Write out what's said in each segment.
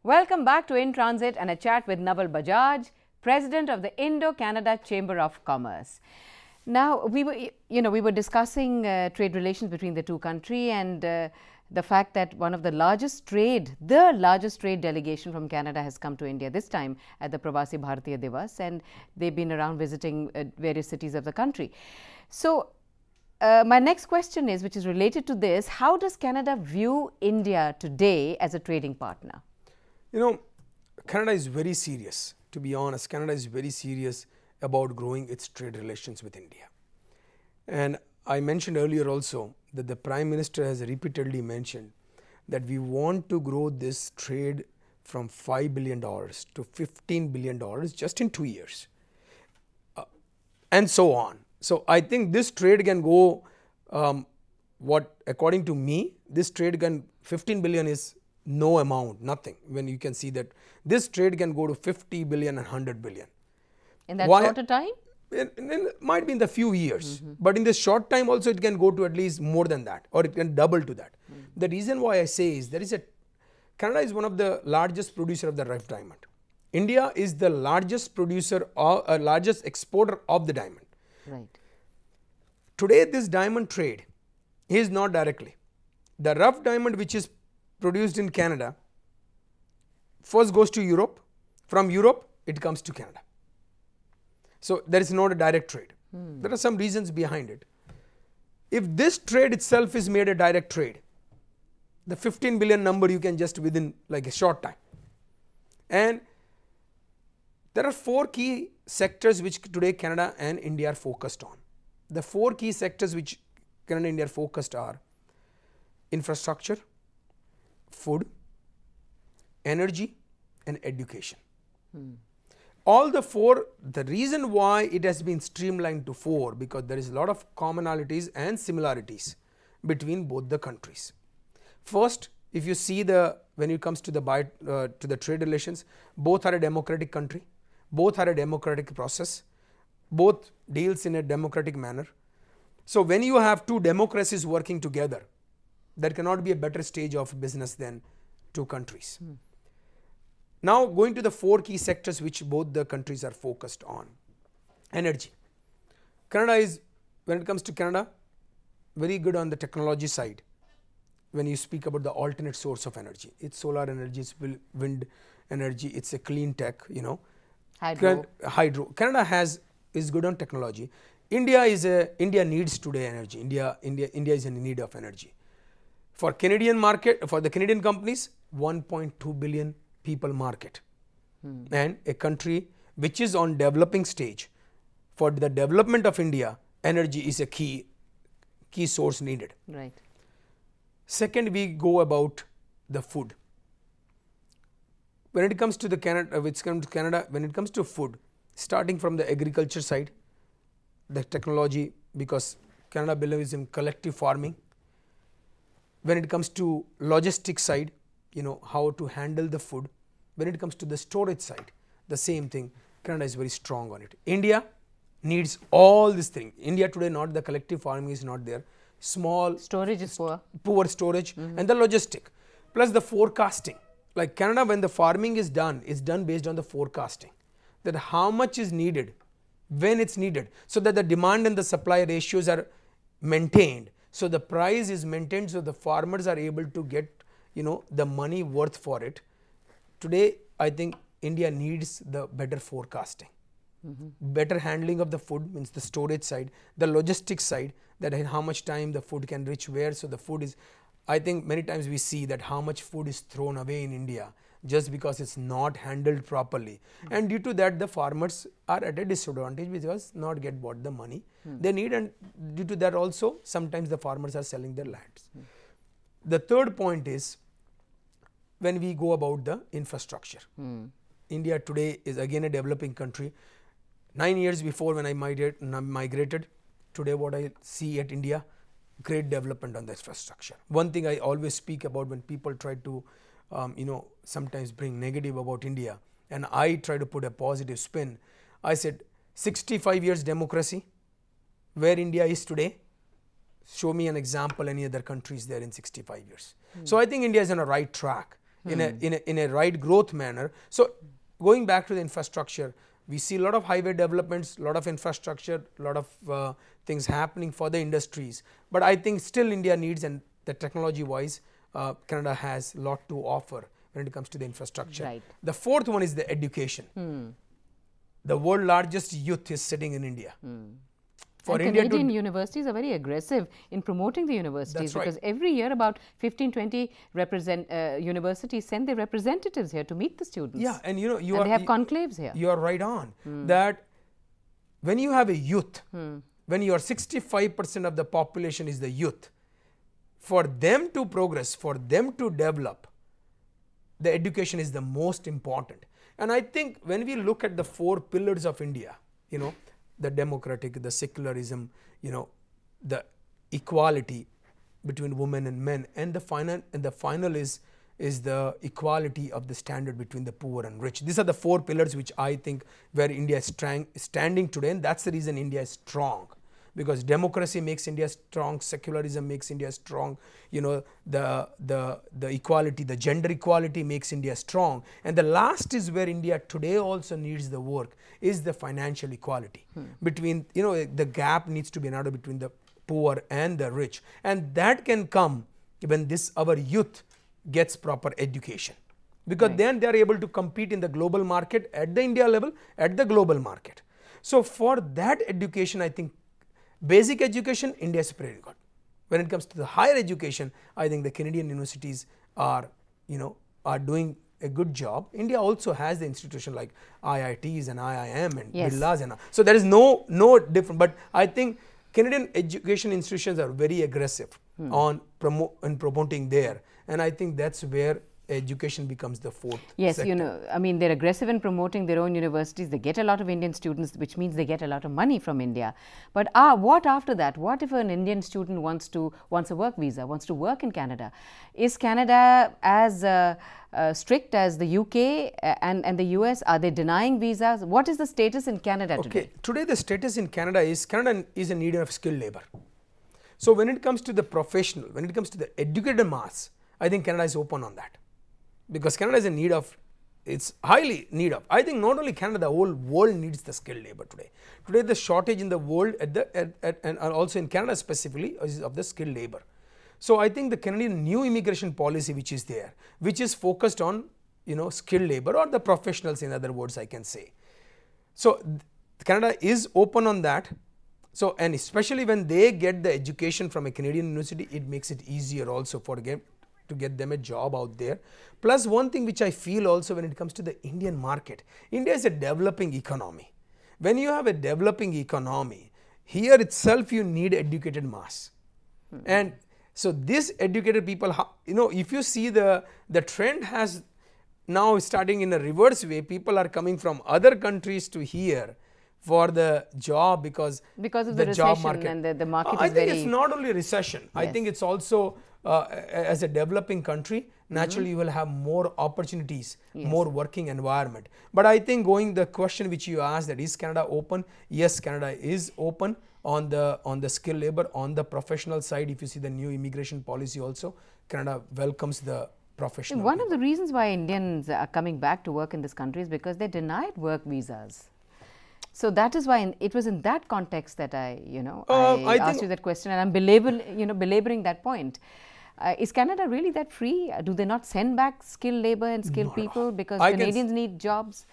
Welcome back to In Transit and a chat with Naval Bajaj, President of the Indo-Canada Chamber of Commerce. Now, we were discussing trade relations between the two countries and the fact that one of the largest trade delegation from Canada has come to India this time at the Pravasi Bharatiya Divas, and they've been around visiting various cities of the country. So, my next question is, which is related to this, how does Canada view India today as a trading partner? You know, Canada is very serious. To be honest, Canada is very serious about growing its trade relations with India. And I mentioned earlier also that the Prime Minister has repeatedly mentioned that we want to grow this trade from $5 billion to $15 billion just in 2 years, and so on. So, I think this trade can go, according to me, this trade can, 15 billion is no amount, nothing, when you can see that this trade can go to 50 billion and 100 billion. In that shorter time? It might be in the few years, but in this short time also it can go to at least more than that, or it can double to that. The reason why I say is Canada is one of the largest producer of the rough diamond. India is the largest producer or largest exporter of the diamond. Right. Today this diamond trade is not directly. The rough diamond which is produced in Canada first goes to Europe, from Europe it comes to Canada. So, there is not a direct trade. There are some reasons behind it. If this trade itself is made a direct trade, the 15 billion number you can just within like a short time. And there are 4 key sectors which today Canada and India are focused on. The 4 key sectors which Canada and India are focused are infrastructure, food, energy and education. All the 4, the reason why it has been streamlined to 4, because there is a lot of commonalities and similarities between both the countries. First, if you see when it comes to the trade relations, both are a democratic country, both are a democratic process, both deals in a democratic manner. So, when you have 2 democracies working together, there cannot be a better stage of business than 2 countries. Now, going to the 4 key sectors which both the countries are focused on. Energy. Canada is, when it comes to Canada, very good on the technology side. When you speak about the alternate source of energy, it's solar energy, it's wind energy, it's a clean tech, you know. Hydro. Canada is good on technology. India needs today energy. India is in need of energy. For Canadian market, for the Canadian companies, 1.2 billion people market, and a country which is on developing stage. For the development of India, energy is a key source needed. Right. Second, we go about the food. When it comes to Canada, when it comes to food, starting from the agriculture side, the technology, because Canada believes in collective farming. When it comes to logistics side, you know, how to handle the food. When it comes to the storage side, the same thing, Canada is very strong on it. India needs all these things. India today, not the collective farming is not there. Small storage is poor storage, and the logistic, plus the forecasting. Like Canada, when the farming is done based on the forecasting, that how much is needed, when it's needed, so that the demand and the supply ratios are maintained. So the price is maintained, so the farmers are able to get, you know, the money worth for it. Today, I think India needs the better forecasting, better handling of the food, means the storage side, the logistics side, that how much time the food can reach where. So the food is, I think many times we see that how much food is thrown away in India just because it's not handled properly, and due to that the farmers are at a disadvantage because not get what the money they need, and due to that also sometimes the farmers are selling their lands. The third point is when we go about the infrastructure. India today is again a developing country. 9 years before when I migrated, today what I see at India, great development on the infrastructure. One thing I always speak about when people try to sometimes bring negative about India, and I try to put a positive spin. I said 65 years democracy, where India is today, show me an example any other countries there in 65 years. So I think India is on a right track, in a right growth manner. So going back to the infrastructure, we see a lot of highway developments, a lot of infrastructure, a lot of things happening for the industries. But I think still India needs, and the technology wise, Canada has a lot to offer when it comes to the infrastructure. Right. The fourth one is the education. The world's largest youth is sitting in India. For and India Canadian universities are very aggressive in promoting the universities, because every year about 15-20 universities send their representatives here to meet the students. Yeah, and they have conclaves here. You are right on that. When you have a youth, when you are 65% of the population is the youth, for them to progress, for them to develop, the education is the most important. And I think when we look at the 4 pillars of India, the democratic, the secularism, the equality between women and men, and the final is the equality of the standard between the poor and rich. These are the 4 pillars which I think where India is standing today, and that's the reason India is strong. Because democracy makes India strong, secularism makes India strong, the equality, the gender equality makes India strong. And the last is where India today also needs the work, is the financial equality. Between, the gap needs to be narrowed between the poor and the rich. And that can come when our youth gets proper education. Because then they are able to compete in the global market at the India level, at the global market. So for that education, I think basic education, India is pretty good. When it comes to the higher education, I think the Canadian universities are doing a good job. India also has the institution like IITs and IIM and Birlas and so there is no different. But I think Canadian education institutions are very aggressive on promoting there, and I think that's where education becomes the fourth sector. I mean, they're aggressive in promoting their own universities. They get a lot of Indian students, which means they get a lot of money from India. But what after that? What if an Indian student wants a work visa, wants to work in Canada? Is Canada as strict as the UK and the US? Are they denying visas? What is the status in Canada today? Okay, today the status in Canada is in need of skilled labor. So when it comes to the professional, when it comes to the educated mass, I think Canada is open on that. Because Canada is in need of, it's highly need of. I think not only Canada, the whole world needs the skilled labor today. Today the shortage in the world and also in Canada specifically is of the skilled labor. So I think the Canadian new immigration policy which is there, which is focused on skilled labor or the professionals, in other words I can say. So Canada is open on that. So, and especially when they get the education from a Canadian university, it makes it easier also to get them a job out there. Plus one thing which I feel also when it comes to the Indian market, India is a developing economy. When you have a developing economy, here itself you need educated mass. And so these educated people, if you see the trend has now starting in a reverse way, people are coming from other countries to here for the job because of the job market. And the market is I think it's not only recession. Yes. I think it's also as a developing country, naturally you will have more opportunities, more working environment. But I think the question which you asked, that is Canada open? Yes, Canada is open on the skilled labor, on the professional side. If you see the new immigration policy also, Canada welcomes the professional. One of the reasons why Indians are coming back to work in this country is because they're denied work visas. So that is why it was in that context that I asked you that question, and I'm belaboring that point. Is Canada really that free? Do they not send back skilled labor and skilled people because Canadians need jobs?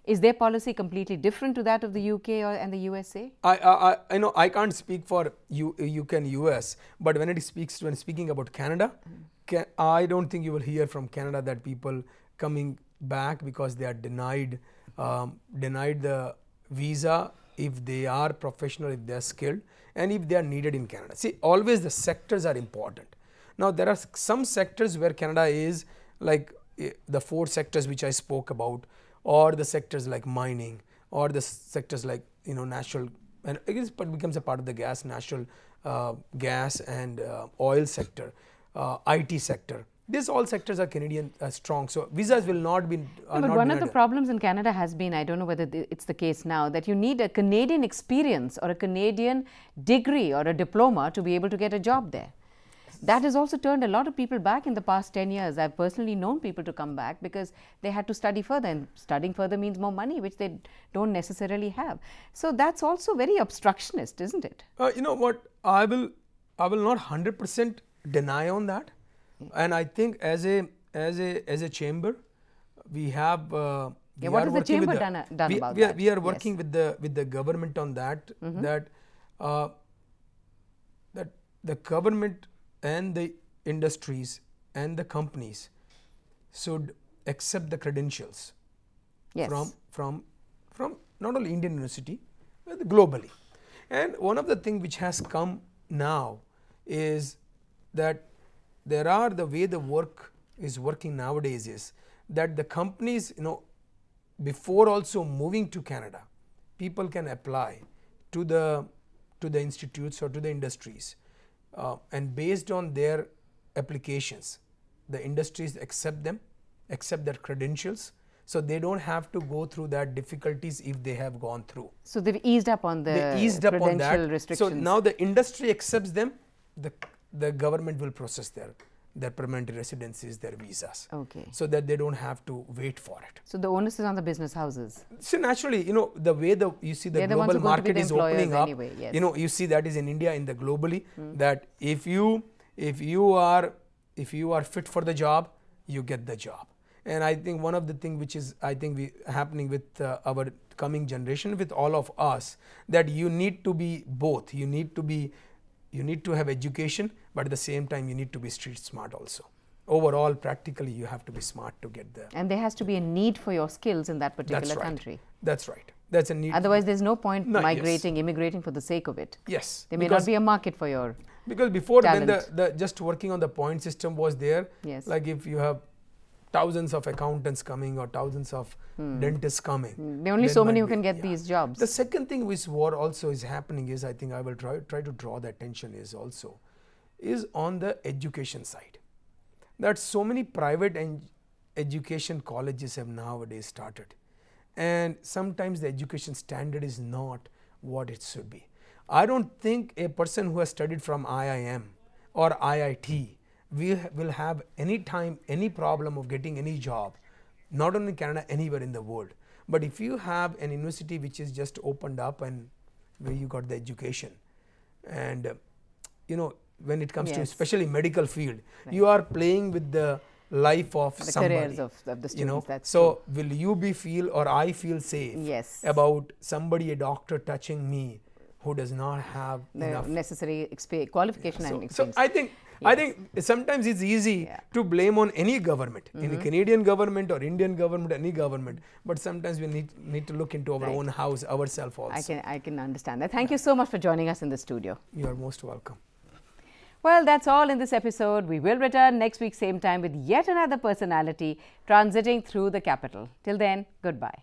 Is their policy completely different to that of the UK and the USA? I know I can't speak for UK and US, but when speaking about Canada, I don't think you will hear from Canada that people coming back because they are denied the visa if they are professional, if they are skilled, and if they are needed in Canada. See, always the sectors are important. Now there are some sectors where Canada is like the 4 sectors which I spoke about, or the sectors like mining, or the sectors like natural, and it becomes a part of the natural gas and oil sector, IT sector, These all sectors are Canadian strong. So visas will not be. But one of the problems in Canada has been, I don't know whether it's the case now, that you need a Canadian experience or a Canadian degree or a diploma to be able to get a job there. That has also turned a lot of people back in the past 10 years. I've personally known people to come back because they had to study further, and studying further means more money, which they don't necessarily have. So that's also very obstructionist, isn't it? You know what? I will not 100% deny on that. And I think as a chamber, we have. What has the chamber done about that? We are working with the government on that. That the government and the industries and the companies should accept the credentials from not only Indian University but globally. And one of the things which has come now is that the way the work is working nowadays is that the companies, before also moving to Canada, people can apply to the institutes or to the industries, and based on their applications, the industries accept their credentials, so they don't have to go through that difficulties if they have gone through. So they've eased up on the credential restrictions. So now the industry accepts them, the government will process their permanent residencies, their visas. Okay. So that they don't have to wait for it. So the onus is on the business houses. So naturally, the way you see the global market is opening up, anyway, yes. You see that is in India, in the globally, that if you are fit for the job, you get the job. And I think one of the things which is happening with our coming generation, with all of us, that you need to be both. You need to have education, but at the same time you need to be street smart also. Overall, practically, you have to be smart to get there. And there has to be a need for your skills in that particular country. That's right. That's a need. Otherwise, there's no point immigrating for the sake of it. Yes. There may not be a market for your Because before talent. when the just working on the point system was there, like if you have thousands of accountants coming or thousands of dentists coming. There are only so many who can get these jobs. The second thing which war also is happening is, I think I will try to draw the attention is on the education side. That so many private education colleges have nowadays started, and sometimes the education standard is not what it should be. I don't think a person who has studied from IIM or IIT will have any problem of getting any job, not only in Canada, anywhere in the world. But if you have an university which is just opened up and where you got the education, and when it comes to especially medical field, you are playing with the life of the somebody. careers of the students. That's so true. Will you feel or I feel safe about somebody, a doctor, touching me who does not have enough necessary qualification and experience? So I think sometimes it's easy to blame on any government, any Canadian government or Indian government, any government. But sometimes we need to look into our own house, ourselves also. I can understand that. Thank you so much for joining us in the studio. You are most welcome. Well, that's all in this episode. We will return next week, same time, with yet another personality transiting through the capital. Till then, goodbye.